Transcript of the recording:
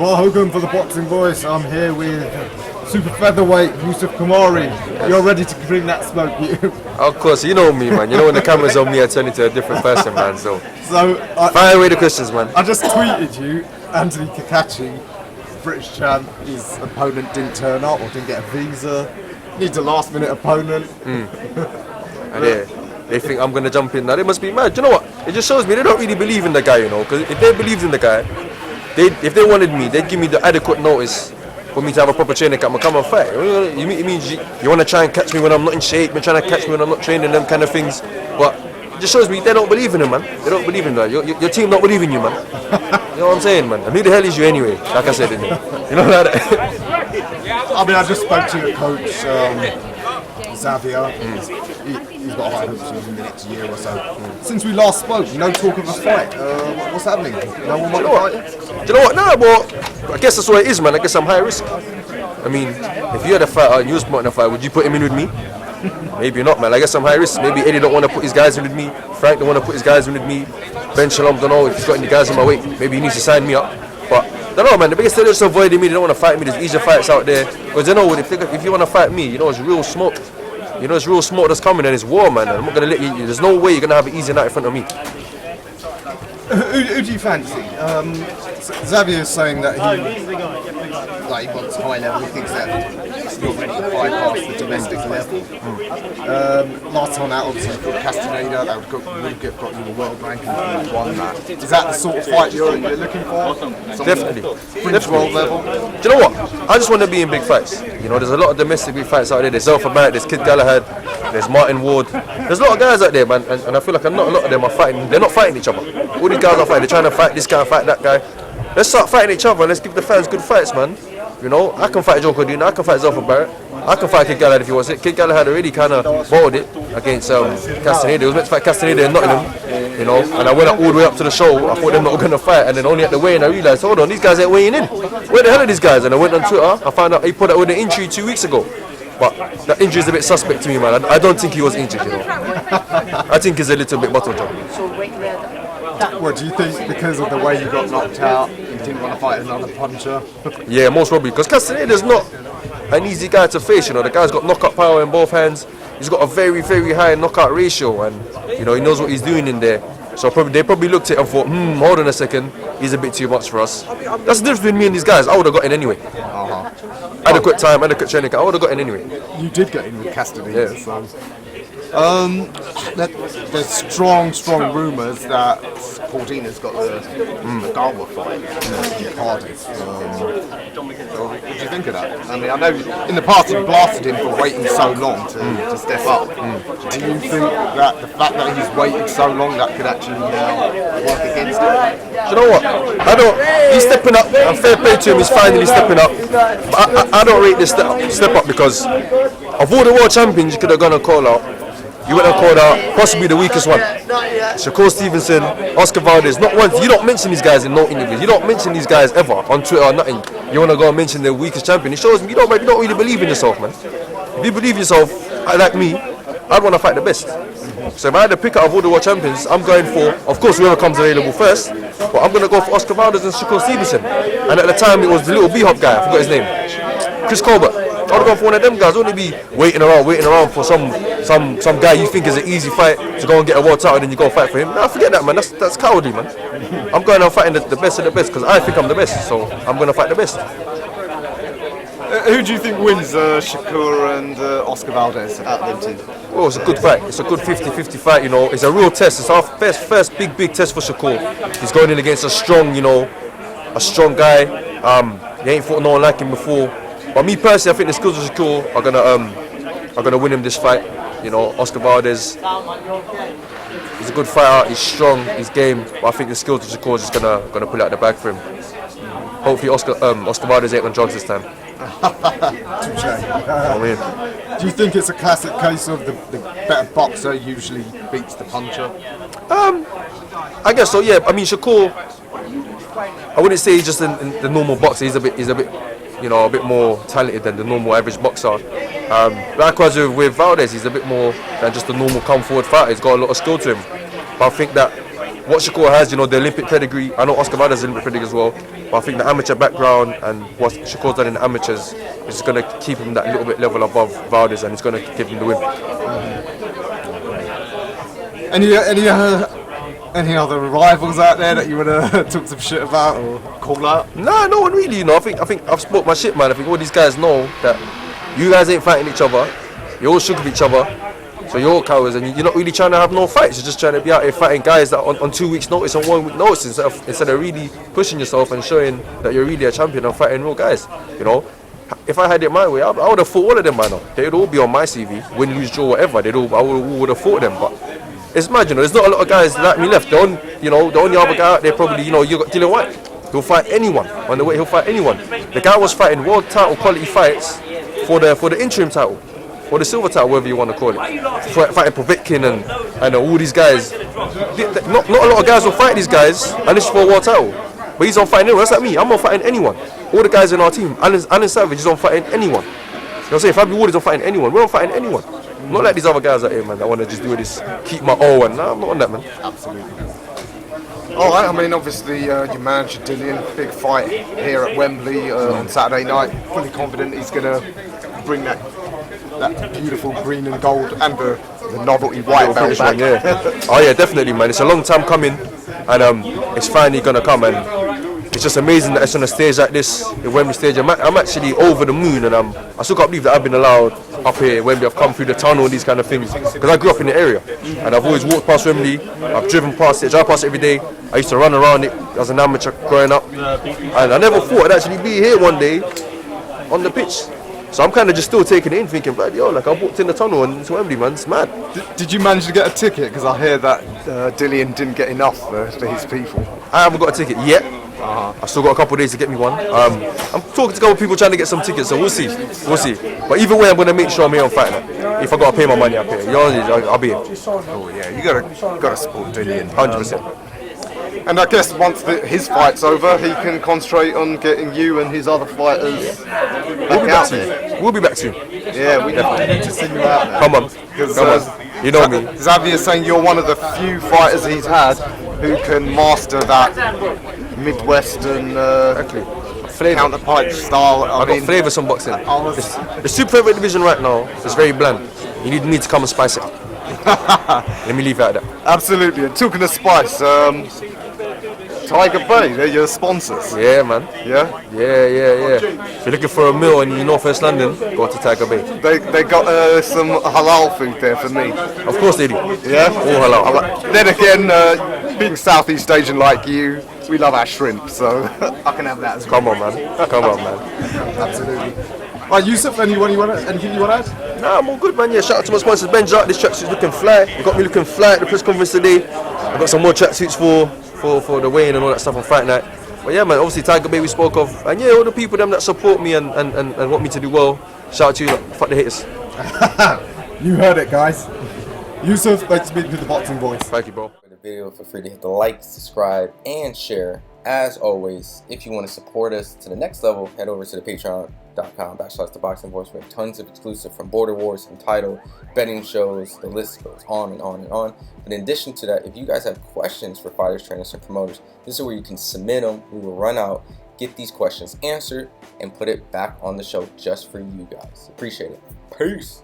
Well, Hogan for the Boxing Voice. I'm here with super featherweight Youssef Khoumari. You're ready to bring that smoke, you? Of course, you know me, man. You know when the camera's on me, I turn into a different person, man. So fire away the questions, man. I just tweeted you, Anthony Kakachi, British champ. His opponent didn't turn up or didn't get a visa. Needs a last-minute opponent. And they think I'm gonna jump in. Now they must be mad. You know what? It just shows me they don't really believe in the guy, you know. Because if they believed in the guy, if they wanted me, they'd give me the adequate notice for me to have a proper training camp and come and fight. You mean you want to try and catch me when I'm not in shape, you're trying to catch me when I'm not training, them kind of things. But it just shows me they don't believe in him, man. They don't believe in that. Your team don't believe in you, man. You know what I'm saying, man? And who the hell is you anyway? Like I said, you know like that. I mean, I just spoke to your coach, Xavier. He's got high hopes in the next year or so. Since we last spoke, no talk of a fight. What's happening? No one want to fight? Do you know what? No, well, I guess that's what it is, man. I guess I'm high risk. I mean, if you had a fighter and you was promoting a fight, would you put him in with me? Maybe not, man. I guess I'm high risk. Maybe Eddie don't want to put his guys in with me. Frank don't want to put his guys in with me. Ben Shalom don't know if he's got any guys on my weight. Maybe he needs to sign me up. But I don't know, man. The biggest thing is just avoiding me. They don't want to fight me. There's easier fights out there. Because they know if you want to fight me, you know, it's real smoke. You know, it's real smoke that's coming and it's war, man. I'm not going to let you. There's no way you're going to have an easy night in front of me. Who do you fancy? Xavier is saying that he wants high level. He thinks that you're ready to bypass the domestic level. Last time out, obviously, for Castaneda, that would have got you the world ranking and you won that. Is that the sort of fight you're looking for? Definitely. World level? Do you know what? I just want to be in big fights. You know, there's a lot of domestic big fights out there. There's Zelfa Barrett, there's Kid Galahad, there's Martin Ward. There's a lot of guys out there, man, and I feel like not a lot of them are fighting. They're not fighting each other. All these guys are fighting. They're trying to fight this guy, fight that guy. Let's start fighting each other and let's give the fans good fights, man. You know, I can fight Joe Cordina, I can fight Zelfa Barrett, I can fight Kid Galahad if he wants it. Kid Galahad already kind of bottled it against Castaneda. He was meant to fight Castaneda in Nottingham, you know, and I went all the way up to the show. I thought they were not going to fight, and then only at the weigh-in I realised, hold on, these guys ain't weighing in. Where the hell are these guys? And I went on Twitter, I found out he put out with an injury 2 weeks ago. But that injury is a bit suspect to me, man. I don't think he was injured, you know. I think he's a little bit bottle job. What do you think, because of the way you got knocked out, you didn't want to fight another puncher? Yeah, most probably, because Castaneda's not an easy guy to face, you know. The guy's got knockout power in both hands. He's got a very, very high knockout ratio, and you know he knows what he's doing in there. So they probably looked at it and thought, hold on a second, he's a bit too much for us. That's the difference between me and these guys. I would have got in anyway. Adequate time, adequate training. I would have got in anyway. You did get in with Castaneda, so. There's strong rumours that Cordina's got the Galwa fight in Cardiff. What do you think of that? I mean, I know in the past you blasted him for waiting so long to step up. Do you think that the fact that he's waited so long that could actually work against him? Do you know what? He's stepping up, and fair play to him, he's finally stepping up. But I don't rate this step up because of all the world champions you could have gone and call out. You went and called out possibly the weakest one. Shakur Stevenson, Oscar Valdez. Not once. You don't mention these guys in no interviews. You don't mention these guys ever on Twitter or nothing. You want to go and mention the weakest champion. It shows me you don't really believe in yourself, man. If you believe in yourself, like me, I'd want to fight the best. So if I had to pick out of all the world champions, I'm going for, of course, whoever comes available first. But I'm going to go for Oscar Valdez and Shakur Stevenson. And at the time, it was the little B-Hop guy. I forgot his name. Chris Colbert. I would have gone for one of them guys. I wouldn't be waiting around for some guy you think is an easy fight to go and get a world title and then you go fight for him. Nah, forget that, man. That's cowardly, man. I'm going out fighting the best of the best because I think I'm the best. So I'm going to fight the best. Who do you think wins, Shakur and Oscar Valdez out of them two? Well, it's a good fight. It's a good 50-50 fight, you know. It's a real test. It's our first big test for Shakur. He's going in against a strong guy. He ain't fought no one like him before. But me personally, I think the skills of Shakur are gonna win him this fight. You know, Oscar Valdez, he's a good fighter. He's strong. He's game. But I think the skills of Shakur is just gonna pull out the bag for him. Hopefully, Oscar Valdez ain't on drugs this time. Do you think it's a classic case of the better boxer usually beats the puncher? I guess so. Yeah. I mean, Shakur, I wouldn't say he's just in the normal boxer. He's a bit. You know, a bit more talented than the normal average boxer. Likewise with Valdez, he's a bit more than just a normal come forward fighter. He's got a lot of skill to him. But I think that what Shakur has, you know, the Olympic pedigree. I know Oscar Valdez has Olympic pedigree as well, but I think the amateur background and what Shakur's done in the amateurs is going to keep him that little bit level above Valdez, and it's going to give him the win. Any other rivals out there that you want to talk some shit about or call out? Nah, no one really. You know, I think I've spoke my shit, man. I think all these guys know that you guys ain't fighting each other. You're all shook with each other. So you're all cowards, and you're not really trying to have no fights. You're just trying to be out here fighting guys that on 2 weeks' notice, on 1 week notice, instead of really pushing yourself and showing that you're really a champion and fighting real guys. You know, if I had it my way, I would have fought all of them by now. They'd all be on my CV, win, lose, draw, whatever. I would have fought them, but it's mad, you know. There's not a lot of guys like me left. The only other guy out there probably, you know, you got Dillian Whyte. He'll fight anyone on the way. He'll fight anyone. The guy was fighting world title quality fights for the interim title. Or the silver title, whatever you want to call it. Fighting Povetkin and all these guys. Not a lot of guys will fight these guys, and this is for a world title. But he's on fighting anyone. That's like me. I'm not fighting anyone. All the guys in our team, Alan Savage is on fighting anyone. You know what I'm saying? Fabi Wood is on fighting anyone. We're on fighting anyone. Not like these other guys out here, man, that want to just do this, keep my O, and nah, I'm not on that, man. Absolutely. All right, I mean, obviously, your manager Dillian, big fight here at Wembley on Saturday night. Fully confident he's going to bring that beautiful green and gold and the novelty white belt back. Yeah. Oh yeah, definitely, man. It's a long time coming, and it's finally gonna come, and it's just amazing that it's on a stage like this, the Wembley stage. I'm actually over the moon, and I still can't believe that I've been allowed up here at Wembley. I've come through the tunnel and these kind of things, because I grew up in the area, and I've always walked past Wembley. I've driven past it, drive past it every day. I used to run around it as an amateur growing up, and I never thought I'd actually be here one day on the pitch. So I'm kind of just still taking it in, thinking, bloody yo, like I walked in the tunnel and it's Wembley, man, it's mad. Did you manage to get a ticket? Because I hear that Dillian didn't get enough for his people. I haven't got a ticket yet. I've still got a couple of days to get me one. I'm talking to a couple of people trying to get some tickets, so we'll see. But either way, I'm going to make sure I'm here on Fight Night. If I got to pay my money up here, you know, I'll be here. Oh yeah, you got to support Dillian. 100%. And I guess once his fight's over, he can concentrate on getting you and his other fighters back out there. We'll be back soon. Yeah, we definitely need to see you out there. Come on. You know me. Xavier's saying you're one of the few fighters he's had who can master that Midwestern counterpunch style. I've got flavours on boxing. The super heavyweight division right now is very bland. You need to come and spice it up. Let me leave it at that. Absolutely. And talking of spice, Tiger Bay, they're your sponsors. Yeah, man. Yeah? Yeah. If you're looking for a meal in North West London, go to Tiger Bay. They got some halal food there for me. Of course they do. Yeah? All halal. Then again, being Southeast Asian like you, we love our shrimp, so I can have that as well. Come on, man. Absolutely. Right, Youssef, anything you want to add? Nah, I'm all good, man. Yeah, shout out to my sponsors, Benja. This tracksuit's looking fly. You got me looking fly at the press conference today. I got some more tracksuits for the weigh-in and all that stuff on Fight Night. But yeah, man, obviously Tiger Bay we spoke of, and yeah, all the people them that support me and want me to do well. Shout out to you, fuck the haters. You heard it, guys. Youssef, thanks for speaking to the Boxing Voice. Thank you, bro. For the video, feel free to hit the like, subscribe, and share. As always, if you want to support us to the next level, head over to the patreon.com/ThaBoxingVoice. We have tons of exclusive from Border Wars, from title, betting shows, the list goes on and on and on. But in addition to that, if you guys have questions for fighters, trainers, and promoters, this is where you can submit them. We will run out, get these questions answered, and put it back on the show just for you guys. Appreciate it. Peace.